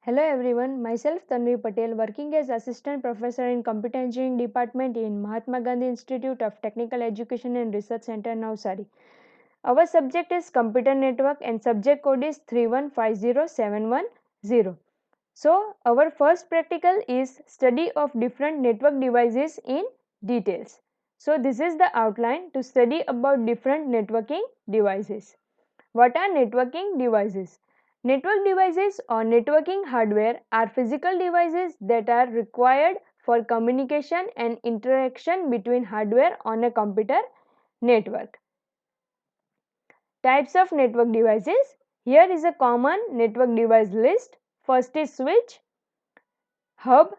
Hello everyone, myself Tanvi Patel, working as Assistant Professor in Computer Engineering Department in Mahatma Gandhi Institute of Technical Education and Research Center, Navsari. Our subject is Computer Network and subject code is 3150710. So, our first practical is study of different network devices in details. So, this is the outline to study about different networking devices. What are networking devices? Network devices or networking hardware are physical devices that are required for communication and interaction between hardware on a computer network. Types of network devices. Here is a common network device list. First is switch, hub,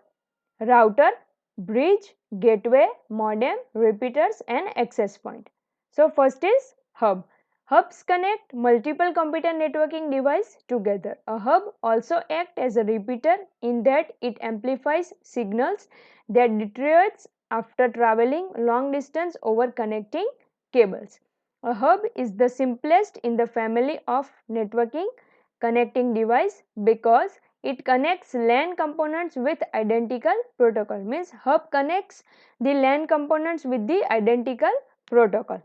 router, bridge, gateway, modem, repeaters and access point. So first is hub. Hubs connect multiple computer networking devices together. A hub also acts as a repeater in that it amplifies signals that deteriorates after traveling long distance over connecting cables. A hub is the simplest in the family of networking connecting device because it connects LAN components with identical protocol. Means hub connects the LAN components with the identical protocol.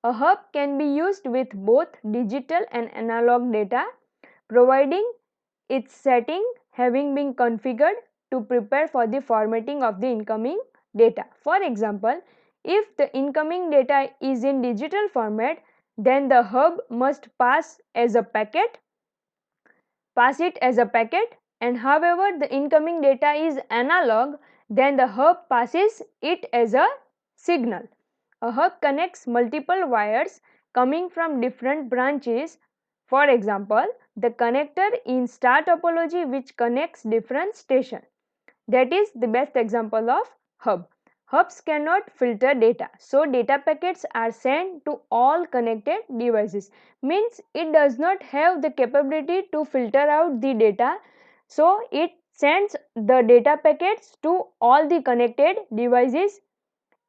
A hub can be used with both digital and analog data, providing its setting having been configured to prepare for the formatting of the incoming data. For example, if the incoming data is in digital format, then the hub must pass it as a packet, and however the incoming data is analog, then the hub passes it as a signal. A hub connects multiple wires coming from different branches. For example, the connector in star topology which connects different stations. That is the best example of hub. Hubs cannot filter data, so data packets are sent to all connected devices. Means it does not have the capability to filter out the data, so it sends the data packets to all the connected devices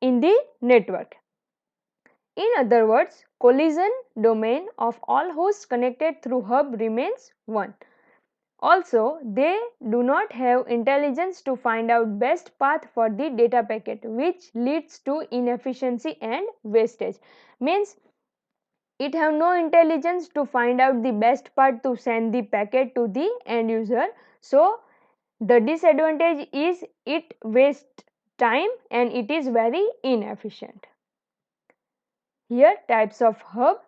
in the network. In other words, collision domain of all hosts connected through hub remains 1. Also, they do not have intelligence to find out best path for the data packet, which leads to inefficiency and wastage. Means it have no intelligence to find out the best path to send the packet to the end user. So the disadvantage is it wastes time and it is very inefficient. Here types of hub,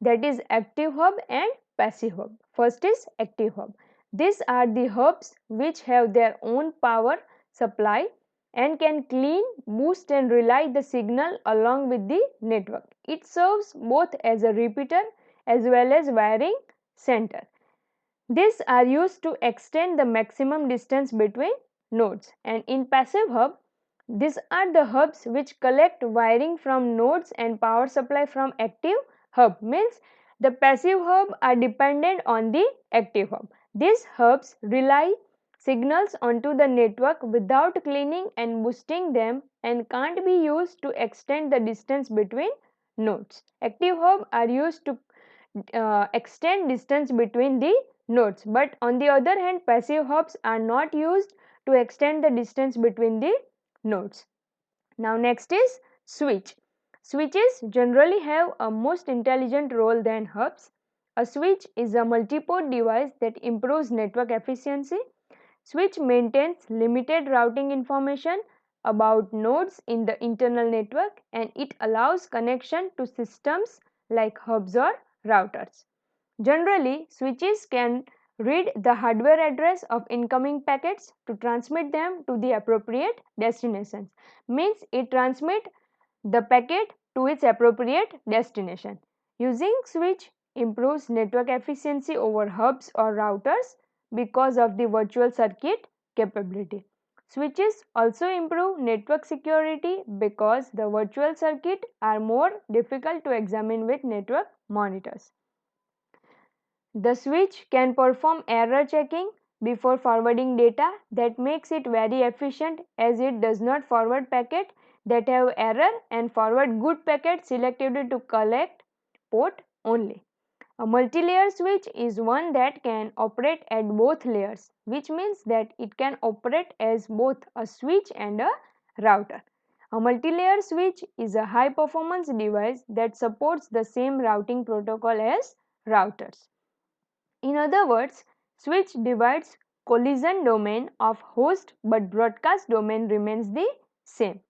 that is active hub and passive hub. First is active hub. These are the hubs which have their own power supply and can clean, boost and relay the signal along with the network. It serves both as a repeater as well as wiring center. These are used to extend the maximum distance between nodes. And in passive hub, these are the hubs which collect wiring from nodes and power supply from active hub. Means the passive hub are dependent on the active hub. These hubs relay signals onto the network without cleaning and boosting them and can't be used to extend the distance between nodes. Active hub are used to extend distance between the nodes, but on the other hand passive hubs are not used to extend the distance between the nodes. Now next is switch. Switches generally have a most intelligent role than hubs. A switch is a multi-port device that improves network efficiency. Switch maintains limited routing information about nodes in the internal network, and it allows connection to systems like hubs or routers. Generally, switches can read the hardware address of incoming packets to transmit them to the appropriate destinations. Means it transmit the packet to its appropriate destination. Using switch improves network efficiency over hubs or routers because of the virtual circuit capability. Switches also improve network security because the virtual circuit are more difficult to examine with network monitors. The switch can perform error checking before forwarding data. That makes it very efficient as it does not forward packets that have error and forward good packets selectively to collect port only. A multi-layer switch is one that can operate at both layers, which means that it can operate as both a switch and a router. A multi-layer switch is a high-performance device that supports the same routing protocol as routers. In other words, switch divides collision domain of host but broadcast domain remains the same.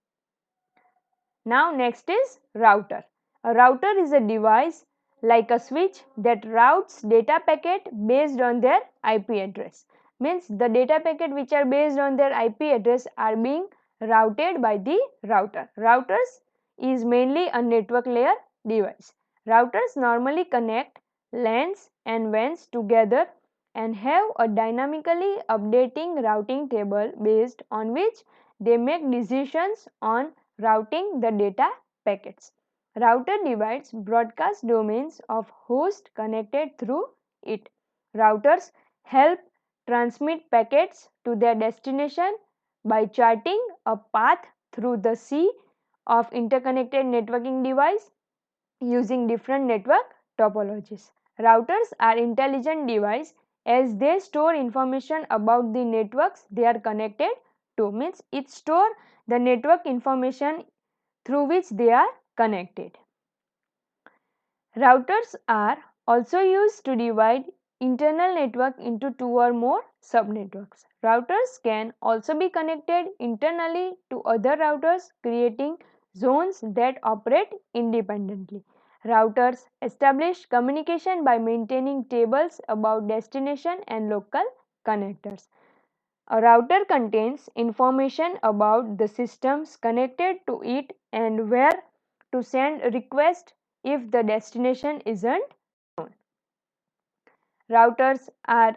Now next is router. A router is a device like a switch that routes data packet based on their IP address. Means the data packet which are based on their IP address are being routed by the router. Routers is mainly a network layer device. Routers normally connect LANs and WANs together and have a dynamically updating routing table based on which they make decisions on routing the data packets. Router divides broadcast domains of host connected through it. Routers help transmit packets to their destination by charting a path through the sea of interconnected networking device using different network topologies. Routers are intelligent devices as they store information about the networks they are connected to. Means it store the network information through which they are connected. Routers are also used to divide internal network into two or more subnetworks. Routers can also be connected internally to other routers, creating zones that operate independently. Routers establish communication by maintaining tables about destination and local connectors. A router contains information about the systems connected to it and where to send requests if the destination isn't known. Routers are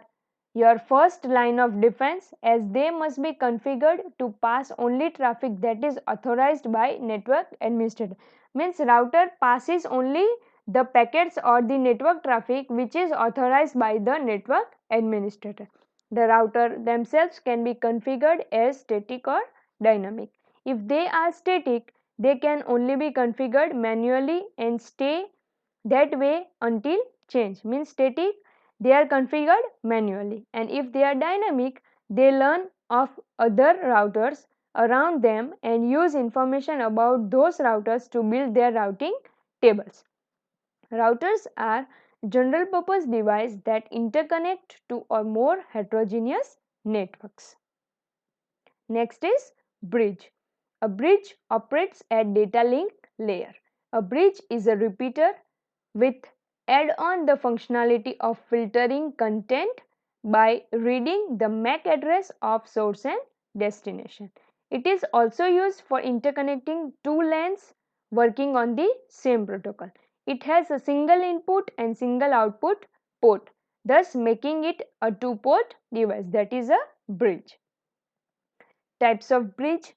your first line of defense as they must be configured to pass only traffic that is authorized by network administrator. Means router passes only the packets or the network traffic which is authorized by the network administrator. The router themselves can be configured as static or dynamic. If they are static, they can only be configured manually and stay that way until change. Means static, they are configured manually, and if they are dynamic, they learn of other routers around them and use information about those routers to build their routing tables. Routers are general purpose devices that interconnect two or more heterogeneous networks. Next is bridge. A bridge operates at data link layer. A bridge is a repeater with add on the functionality of filtering content by reading the MAC address of source and destination. It is also used for interconnecting two LANs working on the same protocol. It has a single input and single output port, thus making it a two-port device, that is a bridge. Types of bridge.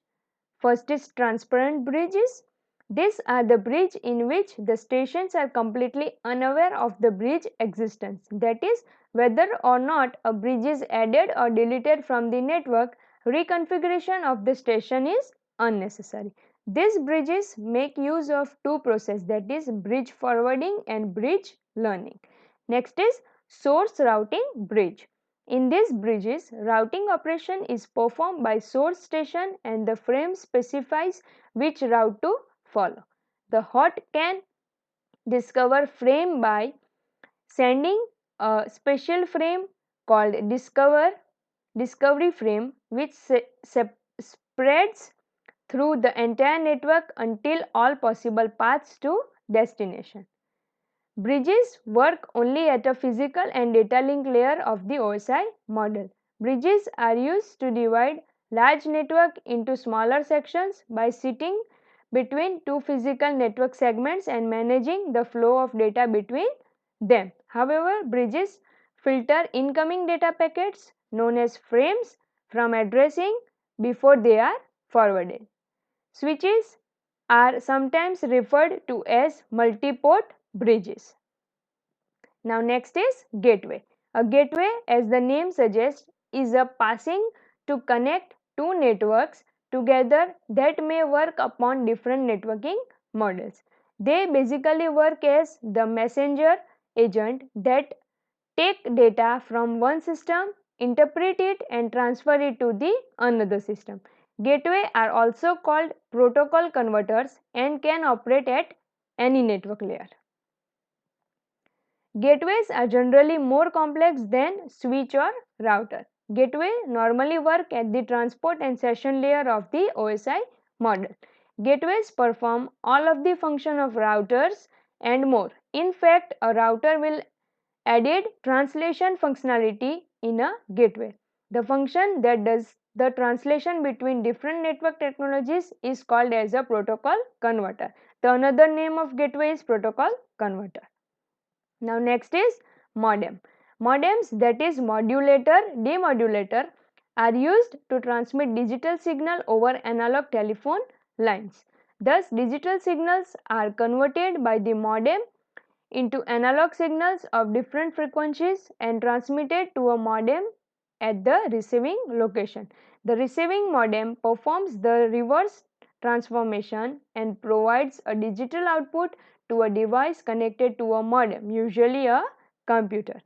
First is transparent bridges. These are the bridge in which the stations are completely unaware of the bridge existence. That is, whether or not a bridge is added or deleted from the network, reconfiguration of the station is unnecessary. These bridges make use of two processes, that is bridge forwarding and bridge learning. Next is source routing bridge. In these bridges, routing operation is performed by source station and the frame specifies which route to follow. The hot can discover frame by sending a special frame called discovery frame which spreads through the entire network until all possible paths to destination. Bridges work only at a physical and data link layer of the OSI model. Bridges are used to divide large network into smaller sections by sitting between two physical network segments and managing the flow of data between them. However, bridges filter incoming data packets known as frames from addressing before they are forwarded. Switches are sometimes referred to as multi-port bridges. Now next is gateway. A gateway, as the name suggests, is a passing to connect two networks together that may work upon different networking models. They basically work as the messenger agent that take data from one system, interpret it and transfer it to the another system. Gateway are also called protocol converters and can operate at any network layer. Gateways are generally more complex than switch or router. Gateway normally work at the transport and session layer of the OSI model. Gateways perform all of the function of routers and more. In fact, a router will added translation functionality in a gateway. The function that does the translation between different network technologies is called as a protocol converter. The another name of gateway is protocol converter. Now next is modem. Modems, that is modulator, demodulator, are used to transmit digital signal over analog telephone lines. Thus digital signals are converted by the modem into analog signals of different frequencies and transmitted to a modem at the receiving location. The receiving modem performs the reverse transformation and provides a digital output to a device connected to a modem, usually a computer.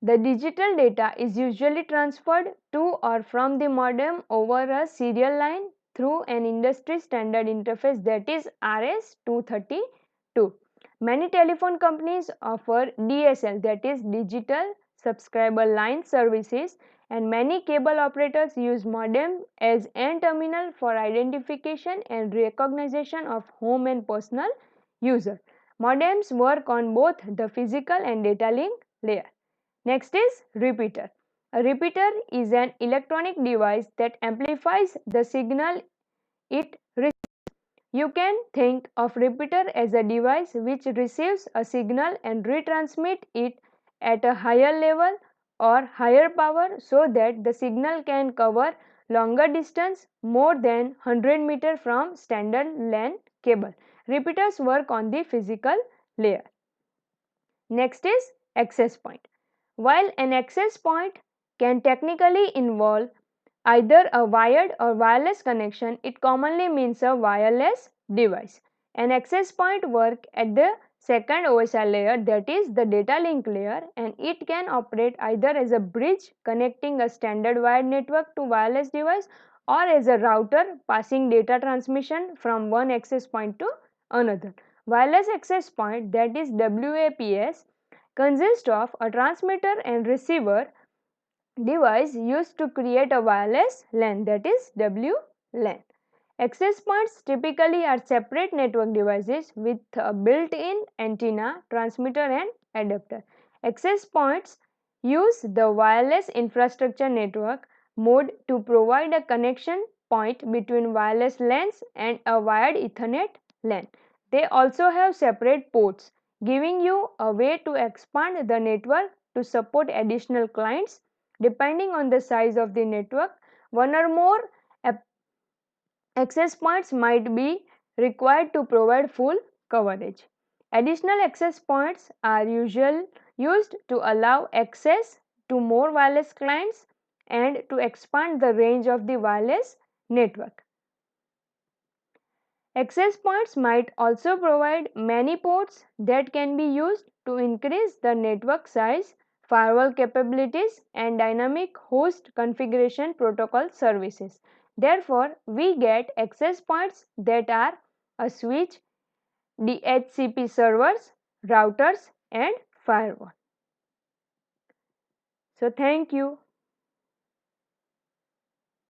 The digital data is usually transferred to or from the modem over a serial line through an industry standard interface, that is RS-232. Many telephone companies offer DSL, that is digital subscriber line services, and many cable operators use modem as end terminal for identification and recognition of home and personal user. Modems work on both the physical and data link layer. Next is repeater. A repeater is an electronic device that amplifies the signal it receives. You can think of repeater as a device which receives a signal and retransmit it at a higher level or higher power so that the signal can cover longer distance, more than 100 meter from standard LAN cable. Repeaters work on the physical layer. Next is access point. While an access point can technically involve either a wired or wireless connection, it commonly means a wireless device. An access point works at the second OSI layer, that is the data link layer, and it can operate either as a bridge connecting a standard wired network to wireless device or as a router passing data transmission from one access point to another. Wireless access point, that is WAPS, consists of a transmitter and receiver device used to create a wireless LAN, that is WLAN. Access points typically are separate network devices with a built-in antenna, transmitter and adapter. Access points use the wireless infrastructure network mode to provide a connection point between wireless LANs and a wired Ethernet LAN. They also have separate ports, giving you a way to expand the network to support additional clients. Depending on the size of the network, one or more access points might be required to provide full coverage. Additional access points are used to allow access to more wireless clients and to expand the range of the wireless network. Access points might also provide many ports that can be used to increase the network size, firewall capabilities, and dynamic host configuration protocol services. Therefore, we get access points that are a switch, DHCP servers, routers, and firewall. So, thank you.